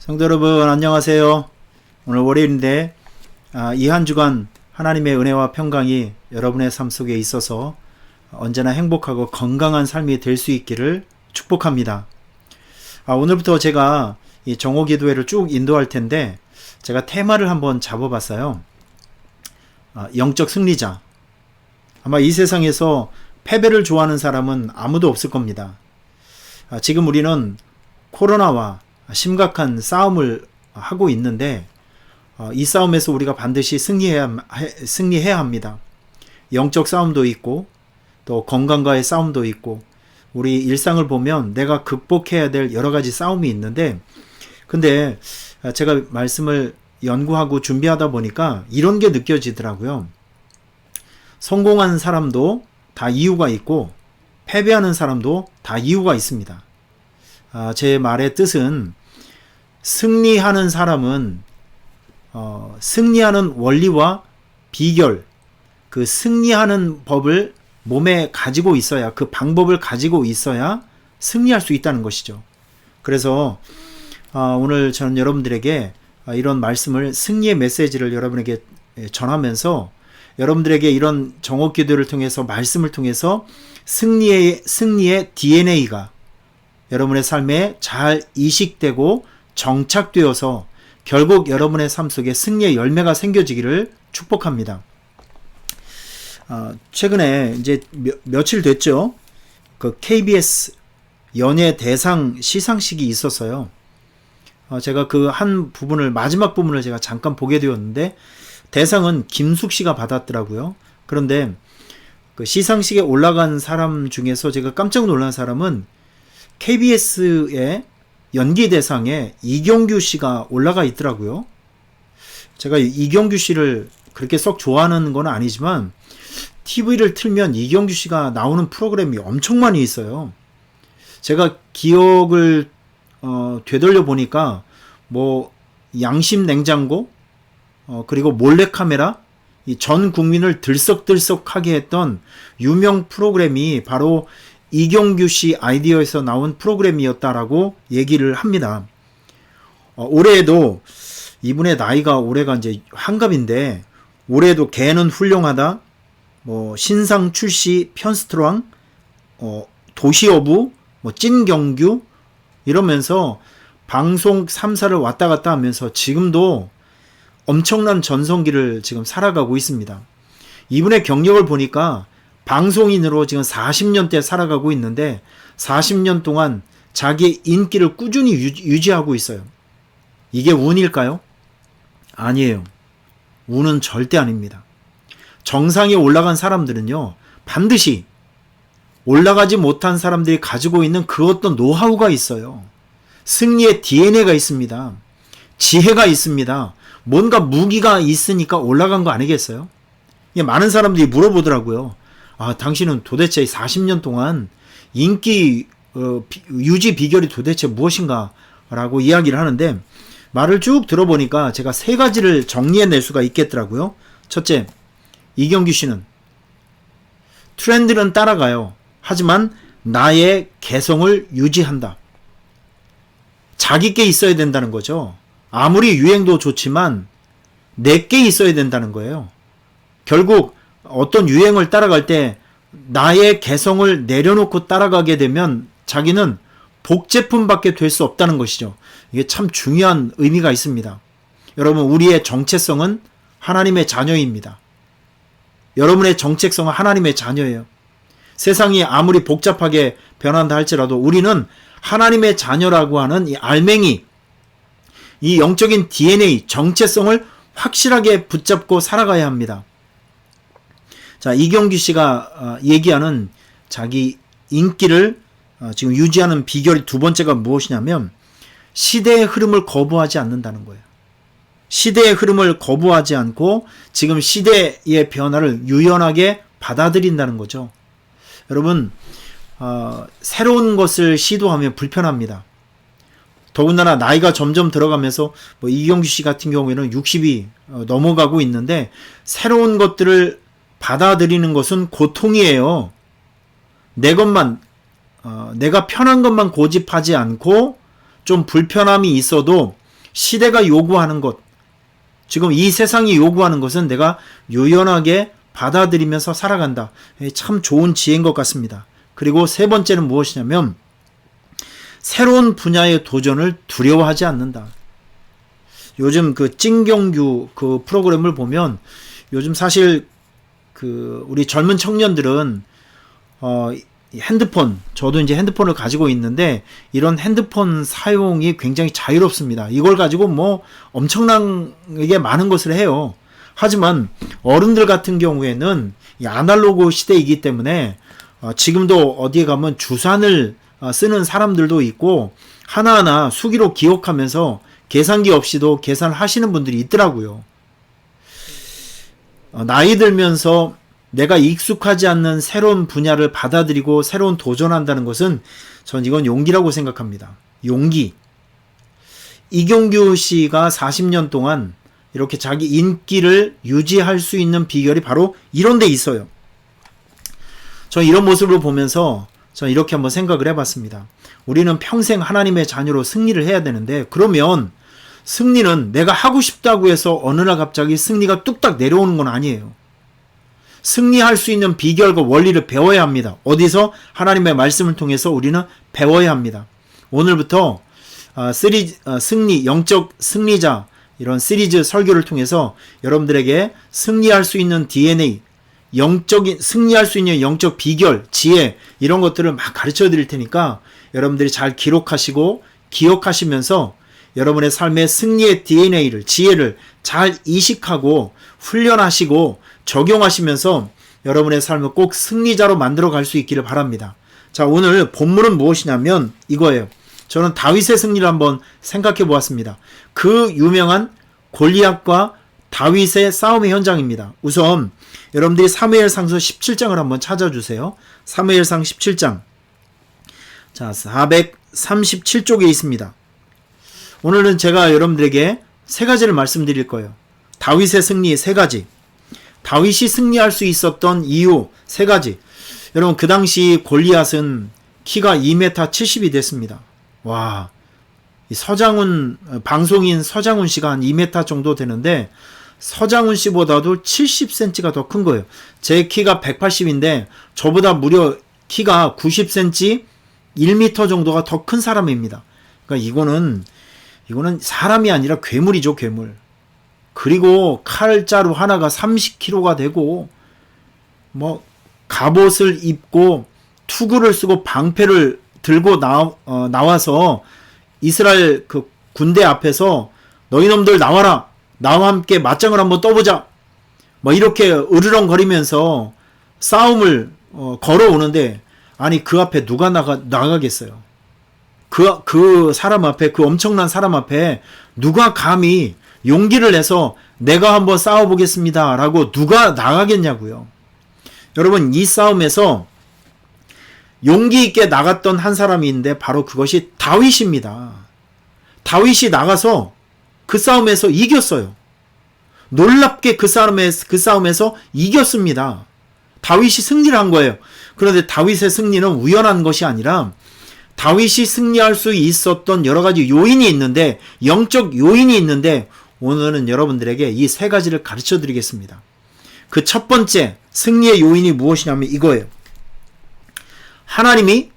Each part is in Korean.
성도 여러분 안녕하세요. 오늘 월요일인데 이 한 주간 하나님의 은혜와 평강이 여러분의 삶 속에 있어서 언제나 행복하고 건강한 삶이 될 수 있기를 축복합니다. 오늘부터 제가 이 정오 기도회를 쭉 인도할 텐데 제가 테마를 한번 잡아봤어요. 영적 승리자. 아마 이 세상에서 패배를 좋아하는 사람은 아무도 없을 겁니다. 지금 우리는 코로나와 심각한 싸움을 하고 있는데 이 싸움에서 우리가 반드시 승리해야 합니다. 영적 싸움도 있고 또 건강과의 싸움도 있고 우리 일상을 보면 내가 극복해야 될 여러 가지 싸움이 있는데 근데 제가 말씀을 연구하고 준비하다 보니까 이런 게 느껴지더라고요. 성공한 사람도 다 이유가 있고 패배하는 사람도 다 이유가 있습니다. 제 말의 뜻은 승리하는 사람은 승리하는 원리와 비결, 그 승리하는 법을 몸에 가지고 있어야, 그 방법을 가지고 있어야 승리할 수 있다는 것이죠. 그래서 오늘 저는 여러분들에게 이런 말씀을, 승리의 메시지를 여러분에게 전하면서 여러분들에게 이런 정오 기도를 통해서, 말씀을 통해서 승리의 DNA가 여러분의 삶에 잘 이식되고 정착되어서 결국 여러분의 삶 속에 승리의 열매가 생겨지기를 축복합니다. 최근에 이제 며칠 됐죠. 그 KBS 연예 대상 시상식이 있었어요. 제가 그 한 부분을, 마지막 부분을 제가 잠깐 보게 되었는데 대상은 김숙 씨가 받았더라고요. 그런데 그 시상식에 올라간 사람 중에서 제가 깜짝 놀란 사람은 KBS의 연기 대상에 이경규 씨가 올라가 있더라고요. 제가 이경규 씨를 그렇게 썩 좋아하는 건 아니지만 TV를 틀면 이경규 씨가 나오는 프로그램이 엄청 많이 있어요. 제가 기억을 되돌려 보니까 뭐 양심 냉장고, 그리고 몰래카메라, 이 전 국민을 들썩들썩하게 했던 유명 프로그램이 바로 이경규 씨 아이디어에서 나온 프로그램이었다라고 얘기를 합니다. 올해에도 이분의 나이가 올해가 이제 한갑인데 올해에도 개는 훌륭하다, 뭐 신상 출시 편스트랑, 도시어부, 뭐 찐경규 이러면서 방송 3사를 왔다 갔다 하면서 지금도 엄청난 전성기를 지금 살아가고 있습니다. 이분의 경력을 보니까 방송인으로 지금 40년대 살아가고 있는데 40년 동안 자기의 인기를 꾸준히 유지하고 있어요. 이게 운일까요? 아니에요. 운은 절대 아닙니다. 정상에 올라간 사람들은요, 반드시 올라가지 못한 사람들이 가지고 있는 그 어떤 노하우가 있어요. 승리의 DNA가 있습니다. 지혜가 있습니다. 뭔가 무기가 있으니까 올라간 거 아니겠어요? 많은 사람들이 물어보더라고요. 당신은 도대체 40년 동안 인기 유지 비결이 도대체 무엇인가? 라고 이야기를 하는데 말을 쭉 들어보니까 제가 세 가지를 정리해낼 수가 있겠더라고요. 첫째, 이경규 씨는 트렌드는 따라가요. 하지만 나의 개성을 유지한다. 자기 게 있어야 된다는 거죠. 아무리 유행도 좋지만 내게 있어야 된다는 거예요. 결국 어떤 유행을 따라갈 때 나의 개성을 내려놓고 따라가게 되면 자기는 복제품밖에 될 수 없다는 것이죠. 이게 참 중요한 의미가 있습니다. 여러분, 우리의 정체성은 하나님의 자녀입니다. 여러분의 정체성은 하나님의 자녀예요. 세상이 아무리 복잡하게 변한다 할지라도 우리는 하나님의 자녀라고 하는 이 알맹이, 이 영적인 DNA, 정체성을 확실하게 붙잡고 살아가야 합니다. 자, 이경규 씨가 얘기하는 자기 인기를 지금 유지하는 비결이 두 번째가 무엇이냐면 시대의 흐름을 거부하지 않는다는 거예요. 시대의 흐름을 거부하지 않고 지금 시대의 변화를 유연하게 받아들인다는 거죠. 여러분, 새로운 것을 시도하면 불편합니다. 더군다나 나이가 점점 들어가면서 뭐 이경규 씨 같은 경우에는 60이 넘어가고 있는데 새로운 것들을 받아들이는 것은 고통이에요. 내 것만, 내가 편한 것만 고집하지 않고 좀 불편함이 있어도 시대가 요구하는 것, 지금 이 세상이 요구하는 것은 내가 유연하게 받아들이면서 살아간다. 참 좋은 지혜인 것 같습니다. 그리고 세 번째는 무엇이냐면 새로운 분야의 도전을 두려워하지 않는다. 요즘 그 찐경규 그 프로그램을 보면 요즘 사실 그 우리 젊은 청년들은 핸드폰, 저도 이제 핸드폰을 가지고 있는데 이런 핸드폰 사용이 굉장히 자유롭습니다. 이걸 가지고 뭐 엄청나게 많은 것을 해요. 하지만 어른들 같은 경우에는 이 아날로그 시대이기 때문에 지금도 어디에 가면 주산을 쓰는 사람들도 있고 하나하나 수기로 기억하면서 계산기 없이도 계산을 하시는 분들이 있더라고요. 나이 들면서 내가 익숙하지 않는 새로운 분야를 받아들이고 새로운 도전한다는 것은 전 이건 용기라고 생각합니다. 용기. 이경규 씨가 40년 동안 이렇게 자기 인기를 유지할 수 있는 비결이 바로 이런 데 있어요. 전 이런 모습을 보면서 전 이렇게 한번 생각을 해봤습니다. 우리는 평생 하나님의 자녀로 승리를 해야 되는데 그러면 승리는 내가 하고 싶다고 해서 어느 날 갑자기 승리가 뚝딱 내려오는 건 아니에요. 승리할 수 있는 비결과 원리를 배워야 합니다. 어디서? 하나님의 말씀을 통해서 우리는 배워야 합니다. 오늘부터 승리, 영적 승리자 이런 시리즈 설교를 통해서 여러분들에게 승리할 수 있는 DNA, 승리할 수 있는 영적 비결, 지혜 이런 것들을 막 가르쳐 드릴 테니까 여러분들이 잘 기록하시고 기억하시면서 여러분의 삶의 승리의 DNA를, 지혜를 잘 이식하고 훈련하시고 적용하시면서 여러분의 삶을 꼭 승리자로 만들어 갈 수 있기를 바랍니다. 자, 오늘 본문은 무엇이냐면 이거예요. 저는 다윗의 승리를 한번 생각해 보았습니다. 그 유명한 골리앗과 다윗의 싸움의 현장입니다. 우선 여러분들이 사무엘상서 17장을 한번 찾아주세요. 사무엘상 17장. 자, 437쪽에 있습니다. 오늘은 제가 여러분들에게 세 가지를 말씀드릴 거예요. 다윗의 승리 세 가지. 다윗이 승리할 수 있었던 이유 세 가지. 여러분 그 당시 골리앗은 키가 2m 70이 됐습니다. 와, 이 방송인 서장훈 씨가 한 2m 정도 되는데 서장훈 씨보다도 70cm가 더 큰 거예요. 제 키가 180인데 저보다 무려 키가 90cm, 1m 정도가 더 큰 사람입니다. 그러니까 이거는 사람이 아니라 괴물이죠, 괴물. 그리고 칼자루 하나가 30kg가 되고 뭐 갑옷을 입고 투구를 쓰고 방패를 들고 나와서 이스라엘 그 군대 앞에서 너희 놈들 나와라, 나와 함께 맞짱을 한번 떠보자, 뭐 이렇게 으르렁거리면서 싸움을 걸어오는데 아니 그 앞에 누가 나가겠어요? 그 사람 앞에, 그 엄청난 사람 앞에 누가 감히 용기를 내서 내가 한번 싸워보겠습니다 라고 누가 나가겠냐고요. 여러분 이 싸움에서 용기 있게 나갔던 한 사람이 있는데 바로 그것이 다윗입니다. 다윗이 나가서 그 싸움에서 이겼어요. 놀랍게 그 싸움에서 이겼습니다. 다윗이 승리를 한 거예요. 그런데 다윗의 승리는 우연한 것이 아니라 다윗이 승리할 수 있었던 여러 가지 요인이 있는데, 영적 요인이 있는데 오늘은 여러분들에게 이 세 가지를 가르쳐 드리겠습니다. 그 첫 번째 승리의 요인이 무엇이냐면 이거예요. 하나님이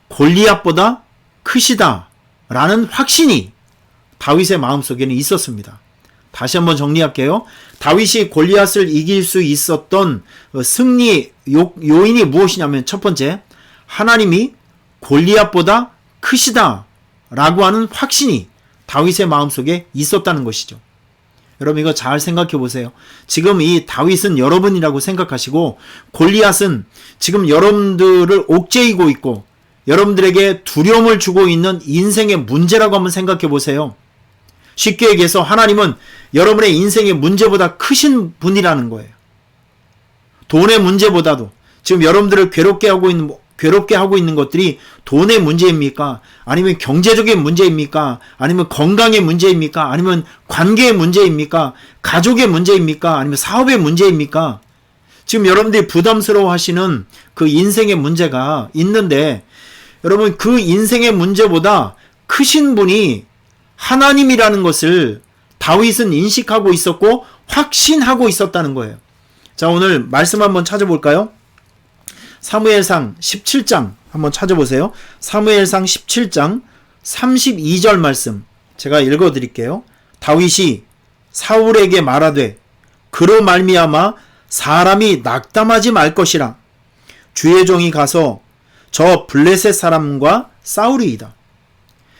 골리앗보다 크시다 라는 확신이 다윗의 마음속에는 있었습니다. 다시 한번 정리할게요. 다윗이 골리앗을 이길 수 있었던 승리 요인이 무엇이냐면 첫 번째, 하나님이 골리앗보다 크시다 라고 하는 확신이 다윗의 마음속에 있었다는 것이죠. 여러분 이거 잘 생각해 보세요. 지금 이 다윗은 여러분이라고 생각하시고 골리앗은 지금 여러분들을 옥죄이고 있고 여러분들에게 두려움을 주고 있는 인생의 문제라고 한번 생각해 보세요. 쉽게 얘기해서 하나님은 여러분의 인생의 문제보다 크신 분이라는 거예요. 돈의 문제보다도 지금 여러분들을 괴롭게 하고 있는 것들이 돈의 문제입니까? 아니면 경제적인 문제입니까? 아니면 건강의 문제입니까? 아니면 관계의 문제입니까? 가족의 문제입니까? 아니면 사업의 문제입니까? 지금 여러분들이 부담스러워 하시는 그 인생의 문제가 있는데 여러분 그 인생의 문제보다 크신 분이 하나님이라는 것을 다윗은 인식하고 있었고 확신하고 있었다는 거예요. 자, 오늘 말씀 한번 찾아볼까요? 사무엘상 17장 한번 찾아보세요. 사무엘상 17장 32절 말씀 제가 읽어드릴게요. 다윗이 사울에게 말하되 그로 말미암아 사람이 낙담하지 말 것이라. 주의 종이 가서 저 블레셋 사람과 싸우리이다.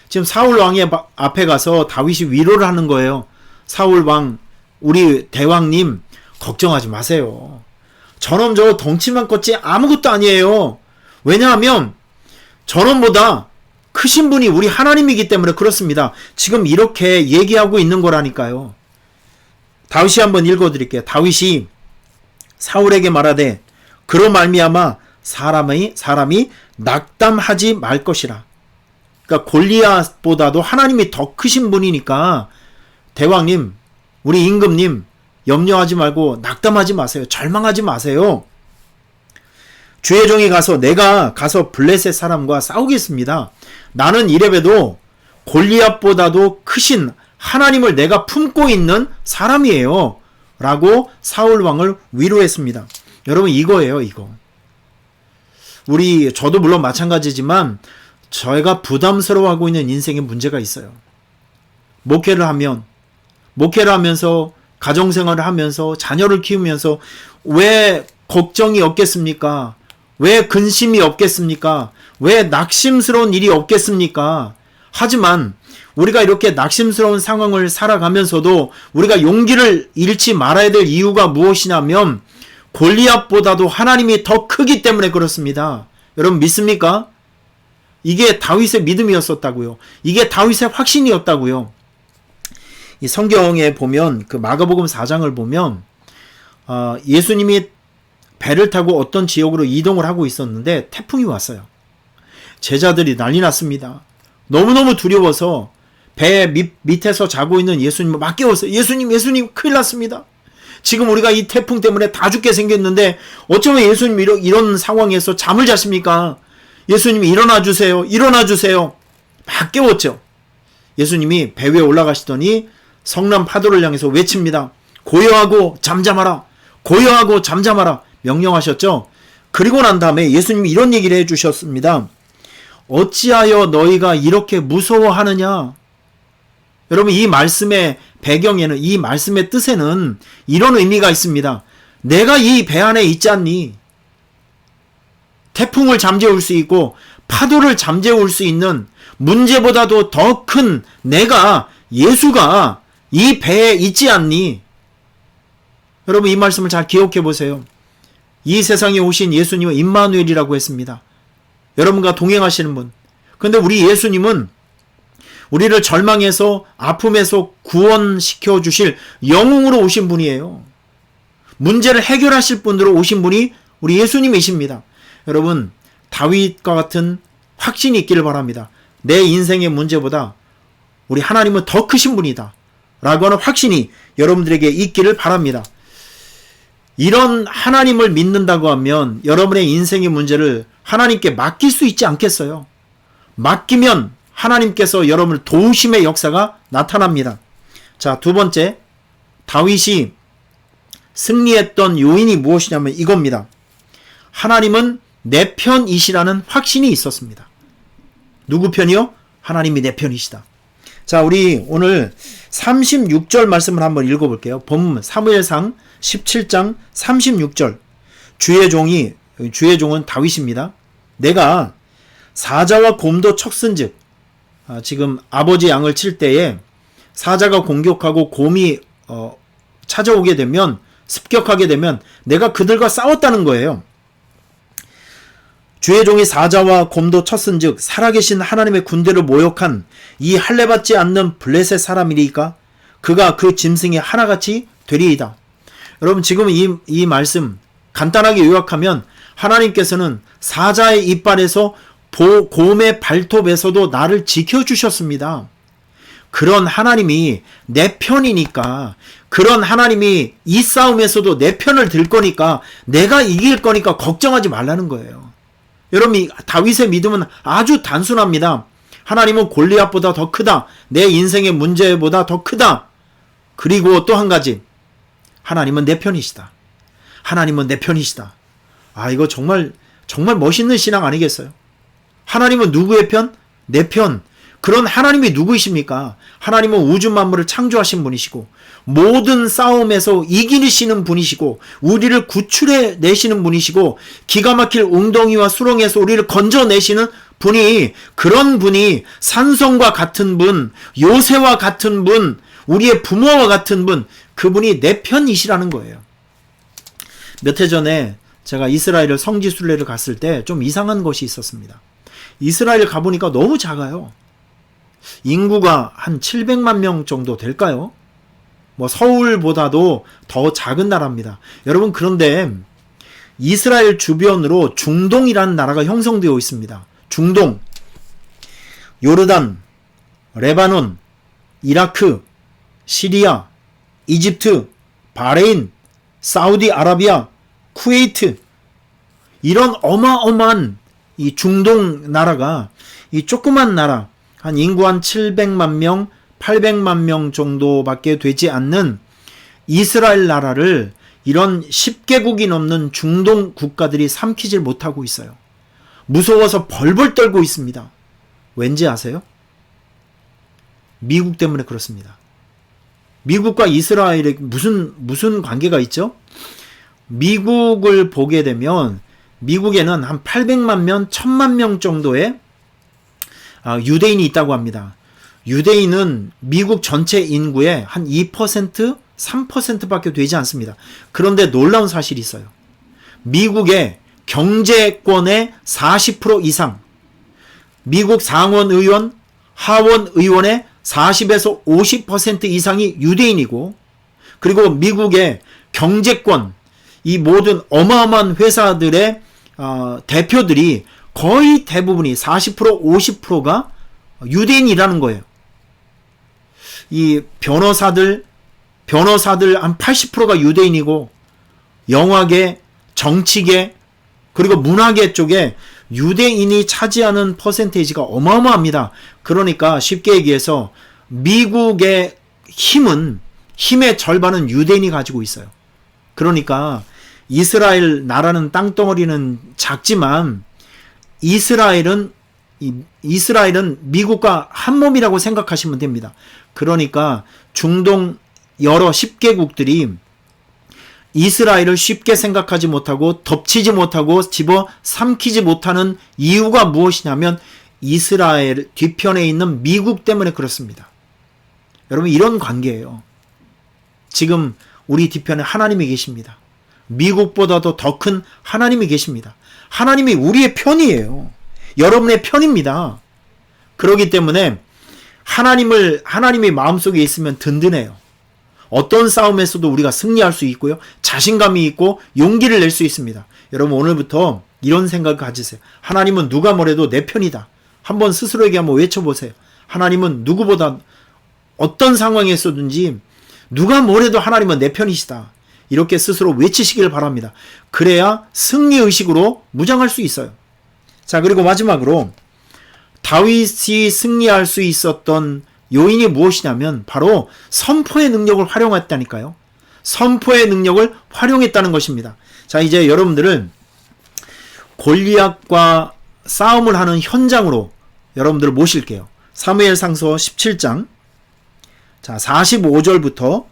지금 사울 왕의 앞에 가서 다윗이 위로를 하는 거예요. 사울 왕, 우리 대왕님 걱정하지 마세요. 저놈 저 덩치만 컸지 아무것도 아니에요. 왜냐하면 저놈보다 크신 분이 우리 하나님이기 때문에 그렇습니다. 지금 이렇게 얘기하고 있는 거라니까요. 다윗이 한번 읽어드릴게요. 다윗이 사울에게 말하되 그로 말미암아 사람이 낙담하지 말 것이라. 그러니까 골리앗보다도 하나님이 더 크신 분이니까 대왕님, 우리 임금님 염려하지 말고 낙담하지 마세요. 절망하지 마세요. 주의 종이 가서 내가 가서 블레셋 사람과 싸우겠습니다. 나는 이래봬도 골리앗보다도 크신 하나님을 내가 품고 있는 사람이에요. 라고 사울 왕을 위로했습니다. 여러분 이거예요, 이거. 저도 물론 마찬가지지만 저희가 부담스러워하고 있는 인생에 문제가 있어요. 목회를 하면서 가정생활을 하면서 자녀를 키우면서 왜 걱정이 없겠습니까? 왜 근심이 없겠습니까? 왜 낙심스러운 일이 없겠습니까? 하지만 우리가 이렇게 낙심스러운 상황을 살아가면서도 우리가 용기를 잃지 말아야 될 이유가 무엇이냐면 골리앗보다도 하나님이 더 크기 때문에 그렇습니다. 여러분 믿습니까? 이게 다윗의 믿음이었었다고요. 이게 다윗의 확신이었다고요. 이 성경에 보면 그 마가복음 4장을 보면 예수님이 배를 타고 어떤 지역으로 이동을 하고 있었는데 태풍이 왔어요. 제자들이 난리 났습니다. 너무너무 두려워서 배 밑에서 자고 있는 예수님을 막 깨웠어요. 예수님 큰일 났습니다. 지금 우리가 이 태풍 때문에 다 죽게 생겼는데 어쩌면 예수님 이런 상황에서 잠을 자십니까? 예수님이 일어나 주세요. 막 깨웠죠. 예수님이 배 위에 올라가시더니 성남 파도를 향해서 외칩니다. 고요하고 잠잠하라. 명령하셨죠. 그리고 난 다음에 예수님이 이런 얘기를 해주셨습니다. 어찌하여 너희가 이렇게 무서워하느냐? 여러분 이 말씀의 배경에는, 이 말씀의 뜻에는 이런 의미가 있습니다. 내가 이 배 안에 있지 않니? 태풍을 잠재울 수 있고 파도를 잠재울 수 있는 문제보다도 더 큰 내가, 예수가 이 배에 있지 않니? 여러분 이 말씀을 잘 기억해 보세요. 이 세상에 오신 예수님은 임마누엘이라고 했습니다. 여러분과 동행하시는 분. 근데 우리 예수님은 우리를 절망에서, 아픔에서 구원시켜 주실 영웅으로 오신 분이에요. 문제를 해결하실 분으로 오신 분이 우리 예수님이십니다. 여러분 다윗과 같은 확신이 있기를 바랍니다. 내 인생의 문제보다 우리 하나님은 더 크신 분이다 라고 하는 확신이 여러분들에게 있기를 바랍니다. 이런 하나님을 믿는다고 하면 여러분의 인생의 문제를 하나님께 맡길 수 있지 않겠어요? 맡기면 하나님께서 여러분을 도우심의 역사가 나타납니다. 자, 두 번째, 다윗이 승리했던 요인이 무엇이냐면 이겁니다. 하나님은 내 편이시라는 확신이 있었습니다. 누구 편이요? 하나님이 내 편이시다. 자, 우리 오늘 36절 말씀을 한번 읽어볼게요. 본문 사무엘상 17장 36절. 주의 종은 다윗입니다. 내가 사자와 곰도 쳤은즉, 지금 아버지 양을 칠 때에 사자가 공격하고 곰이 찾아오게 되면, 습격하게 되면 내가 그들과 싸웠다는 거예요. 주의 종이 사자와 곰도 쳤은즉 살아계신 하나님의 군대를 모욕한 이 할례받지 않는 블레셋 사람이리까 그가 그 짐승이 하나같이 되리이다. 여러분 지금 이 말씀 간단하게 요약하면 하나님께서는 사자의 이빨에서 곰의 발톱에서도 나를 지켜주셨습니다. 그런 하나님이 내 편이니까, 그런 하나님이 이 싸움에서도 내 편을 들 거니까, 내가 이길 거니까 걱정하지 말라는 거예요. 여러분 다윗의 믿음은 아주 단순합니다. 하나님은 골리앗보다 더 크다. 내 인생의 문제보다 더 크다. 그리고 또 한 가지. 하나님은 내 편이시다. 하나님은 내 편이시다. 아, 이거 정말 멋있는 신앙 아니겠어요? 하나님은 누구의 편? 내 편. 그런 하나님이 누구이십니까? 하나님은 우주 만물을 창조하신 분이시고 모든 싸움에서 이기시는 분이시고 우리를 구출해 내시는 분이시고 기가 막힐 웅덩이와 수렁에서 우리를 건져내시는 분이, 그런 분이 산성과 같은 분, 요새와 같은 분, 우리의 부모와 같은 분, 그분이 내 편이시라는 거예요. 몇 해 전에 제가 이스라엘을 성지순례를 갔을 때 좀 이상한 것이 있었습니다. 이스라엘 가보니까 너무 작아요. 인구가 한 700만 명 정도 될까요? 뭐 서울보다도 더 작은 나라입니다. 여러분, 그런데 이스라엘 주변으로 중동이라는 나라가 형성되어 있습니다. 중동, 요르단, 레바논, 이라크, 시리아, 이집트, 바레인, 사우디아라비아, 쿠웨이트, 이런 어마어마한 이 중동 나라가, 이 조그만 나라, 한 인구 한 700만 명, 800만 명 정도밖에 되지 않는 이스라엘 나라를 이런 10개국이 넘는 중동 국가들이 삼키질 못하고 있어요. 무서워서 벌벌 떨고 있습니다. 왠지 아세요? 미국 때문에 그렇습니다. 미국과 이스라엘에 무슨 관계가 있죠? 미국을 보게 되면 미국에는 한 800만 명, 1000만 명 정도의 유대인이 있다고 합니다. 유대인은 미국 전체 인구의 한 2%, 3%밖에 되지 않습니다. 그런데 놀라운 사실이 있어요. 미국의 경제권의 40% 이상, 미국 상원 의원, 하원 의원의 40에서 50% 이상이 유대인이고, 그리고 미국의 경제권, 이 모든 어마어마한 회사들의 대표들이 거의 대부분이 40%, 50%가 유대인이라는 거예요. 이 변호사들 한 80%가 유대인이고, 영화계, 정치계, 그리고 문화계 쪽에 유대인이 차지하는 퍼센테이지가 어마어마합니다. 그러니까 쉽게 얘기해서 미국의 힘의 절반은 유대인이 가지고 있어요. 그러니까 이스라엘 나라는 땅덩어리는 작지만 이스라엘은 미국과 한 몸이라고 생각하시면 됩니다. 그러니까 중동 여러 10개국들이 이스라엘을 쉽게 생각하지 못하고 덮치지 못하고 집어 삼키지 못하는 이유가 무엇이냐면 이스라엘 뒤편에 있는 미국 때문에 그렇습니다. 여러분, 이런 관계예요. 지금 우리 뒤편에 하나님이 계십니다. 미국보다도 더 큰 하나님이 계십니다. 하나님이 우리의 편이에요. 여러분의 편입니다. 그렇기 때문에 하나님이 마음속에 있으면 든든해요. 어떤 싸움에서도 우리가 승리할 수 있고요. 자신감이 있고 용기를 낼 수 있습니다. 여러분, 오늘부터 이런 생각을 가지세요. 하나님은 누가 뭐래도 내 편이다. 한번 스스로에게 한번 외쳐보세요. 하나님은 누구보다 어떤 상황에서든지 누가 뭐래도 하나님은 내 편이시다. 이렇게 스스로 외치시길 바랍니다. 그래야 승리의식으로 무장할 수 있어요. 자, 그리고 마지막으로 다윗이 승리할 수 있었던 요인이 무엇이냐면 바로 선포의 능력을 활용했다니까요. 선포의 능력을 활용했다는 것입니다. 자, 이제 여러분들을 골리앗과 싸움을 하는 현장으로 여러분들을 모실게요. 사무엘상서 17장 자 45절부터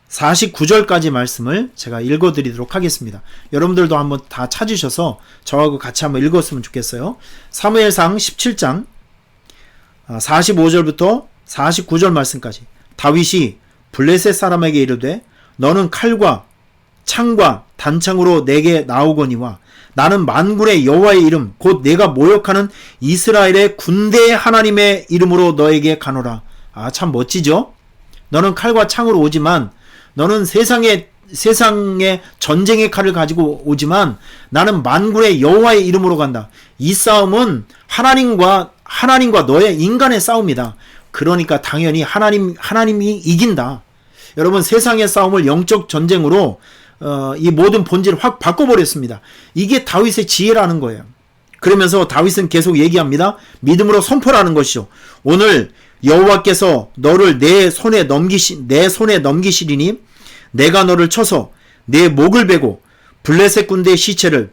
49절까지 말씀을 제가 읽어드리도록 하겠습니다. 여러분들도 한번 다 찾으셔서 저하고 같이 한번 읽었으면 좋겠어요. 사무엘상 17장 45절부터 49절 말씀까지. 다윗이 블레셋 사람에게 이르되 너는 칼과 창과 단창으로 내게 나오거니와 나는 만군의 여호와의 이름 곧 내가 모욕하는 이스라엘의 군대의 하나님의 이름으로 너에게 가노라. 아, 참 멋지죠? 너는 칼과 창으로 오지만 너는 세상의 전쟁의 칼을 가지고 오지만 나는 만군의 여호와의 이름으로 간다. 이 싸움은 하나님과 너의 인간의 싸움이다. 그러니까 당연히 하나님이 이긴다. 여러분, 세상의 싸움을 영적 전쟁으로 이 모든 본질을 확 바꿔버렸습니다. 이게 다윗의 지혜라는 거예요. 그러면서 다윗은 계속 얘기합니다. 믿음으로 선포라는 것이죠. 오늘 여호와께서 너를 내 손에 넘기시리니 내가 너를 쳐서 내 목을 베고 블레셋 군대의 시체를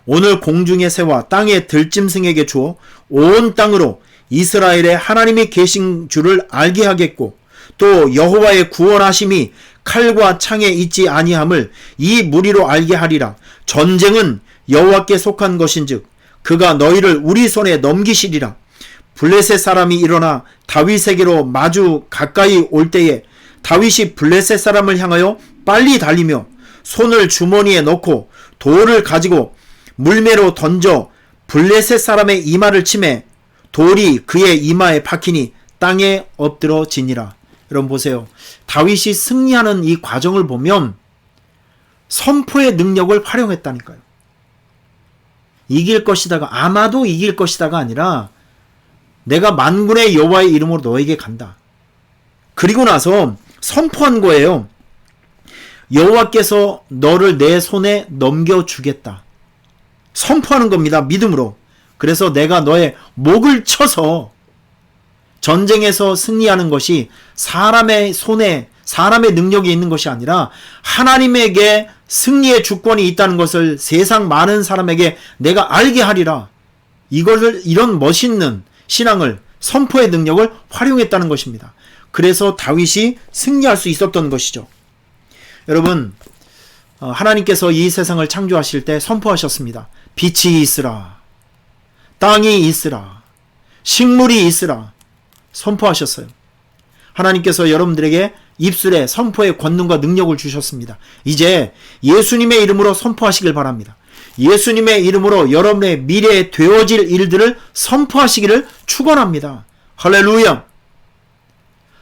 오늘 공중의 새와 땅의 들짐승에게 주어 온 땅으로 이스라엘의 하나님이 계신 줄을 알게 하겠고 또 여호와의 구원하심이 칼과 창에 있지 아니함을 이 무리로 알게 하리라. 전쟁은 여호와께 속한 것인즉 그가 너희를 우리 손에 넘기시리라. 블레셋 사람이 일어나 다윗에게로 마주 가까이 올 때에 다윗이 블레셋 사람을 향하여 빨리 달리며 손을 주머니에 넣고 돌을 가지고 물매로 던져 블레셋 사람의 이마를 치매 돌이 그의 이마에 박히니 땅에 엎드러 지니라. 여러분 보세요. 다윗이 승리하는 이 과정을 보면 선포의 능력을 활용했다니까요. 이길 것이다가 아마도 이길 것이다가 아니라 내가 만군의 여호와의 이름으로 너에게 간다. 그리고 나서 선포한 거예요. 여호와께서 너를 내 손에 넘겨주겠다. 선포하는 겁니다. 믿음으로. 그래서 내가 너의 목을 쳐서 전쟁에서 승리하는 것이 사람의 손에 사람의 능력이 있는 것이 아니라 하나님에게 승리의 주권이 있다는 것을 세상 많은 사람에게 내가 알게 하리라. 이런 멋있는 신앙을 선포의 능력을 활용했다는 것입니다. 그래서 다윗이 승리할 수 있었던 것이죠. 여러분 하나님께서 이 세상을 창조하실 때 선포하셨습니다. 빛이 있으라. 땅이 있으라. 식물이 있으라. 선포하셨어요. 하나님께서 여러분들에게 입술에 선포의 권능과 능력을 주셨습니다. 이제 예수님의 이름으로 선포하시길 바랍니다. 예수님의 이름으로 여러분의 미래에 되어질 일들을 선포하시기를 축원합니다. 할렐루야.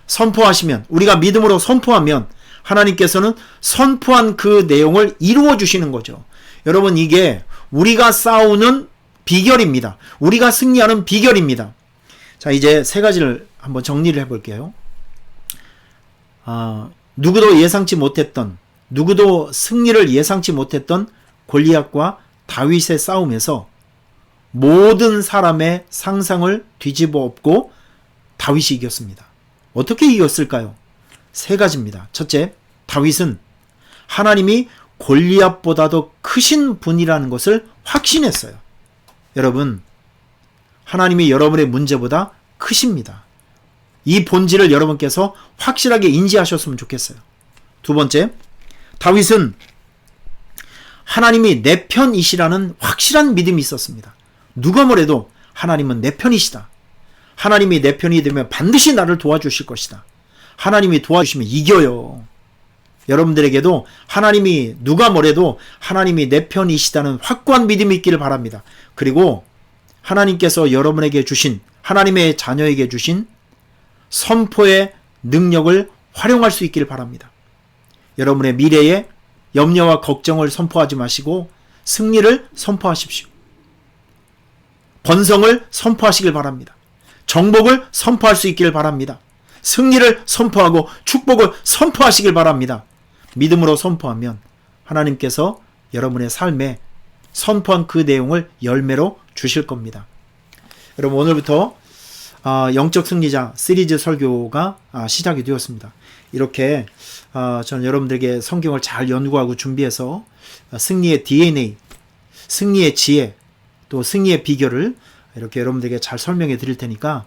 선포하시면 우리가 믿음으로 선포하면 하나님께서는 선포한 그 내용을 이루어 주시는 거죠. 여러분 이게 우리가 싸우는 비결입니다. 우리가 승리하는 비결입니다. 자 이제 세 가지를 한번 정리를 해볼게요. 누구도 예상치 못했던 누구도 승리를 예상치 못했던 골리앗과 다윗의 싸움에서 모든 사람의 상상을 뒤집어 엎고 다윗이 이겼습니다. 어떻게 이겼을까요? 세 가지입니다. 첫째, 다윗은 하나님이 골리앗보다도 크신 분이라는 것을 확신했어요. 여러분, 하나님이 여러분의 문제보다 크십니다. 이 본질을 여러분께서 확실하게 인지하셨으면 좋겠어요. 두 번째, 다윗은 하나님이 내 편이시라는 확실한 믿음이 있었습니다. 누가 뭐래도 하나님은 내 편이시다. 하나님이 내 편이 되면 반드시 나를 도와주실 것이다. 하나님이 도와주시면 이겨요. 여러분들에게도 하나님이 누가 뭐래도 하나님이 내 편이시다는 확고한 믿음이 있기를 바랍니다. 그리고 하나님께서 여러분에게 주신 하나님의 자녀에게 주신 선포의 능력을 활용할 수 있기를 바랍니다. 여러분의 미래에 염려와 걱정을 선포하지 마시고 승리를 선포하십시오. 번성을 선포하시길 바랍니다. 정복을 선포할 수 있기를 바랍니다. 승리를 선포하고 축복을 선포하시길 바랍니다. 믿음으로 선포하면 하나님께서 여러분의 삶에 선포한 그 내용을 열매로 주실 겁니다. 여러분 오늘부터 영적 승리자 시리즈 설교가 시작이 되었습니다. 이렇게 저는 여러분들에게 성경을 잘 연구하고 준비해서 승리의 DNA, 승리의 지혜, 또 승리의 비결을 이렇게 여러분들에게 잘 설명해 드릴 테니까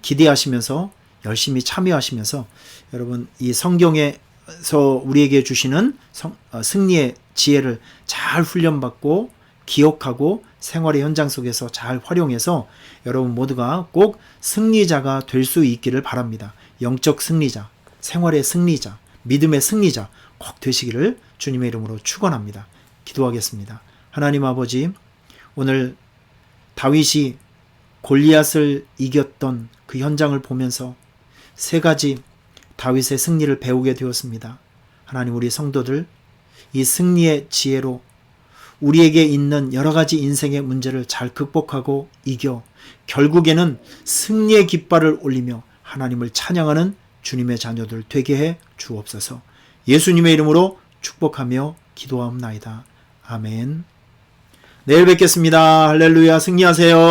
기대하시면서 열심히 참여하시면서 여러분 이 성경에서 우리에게 주시는 승리의 지혜를 잘 훈련받고 기억하고 생활의 현장 속에서 잘 활용해서 여러분 모두가 꼭 승리자가 될 수 있기를 바랍니다. 영적 승리자, 생활의 승리자, 믿음의 승리자 꼭 되시기를 주님의 이름으로 축원합니다. 기도하겠습니다. 하나님 아버지, 오늘 다윗이 골리앗을 이겼던 그 현장을 보면서 세 가지 다윗의 승리를 배우게 되었습니다. 하나님, 우리 성도들 이 승리의 지혜로 우리에게 있는 여러 가지 인생의 문제를 잘 극복하고 이겨 결국에는 승리의 깃발을 올리며 하나님을 찬양하는 주님의 자녀들 되게 해 주옵소서. 예수님의 이름으로 축복하며 기도하옵나이다. 아멘. 내일 뵙겠습니다. 할렐루야, 승리하세요.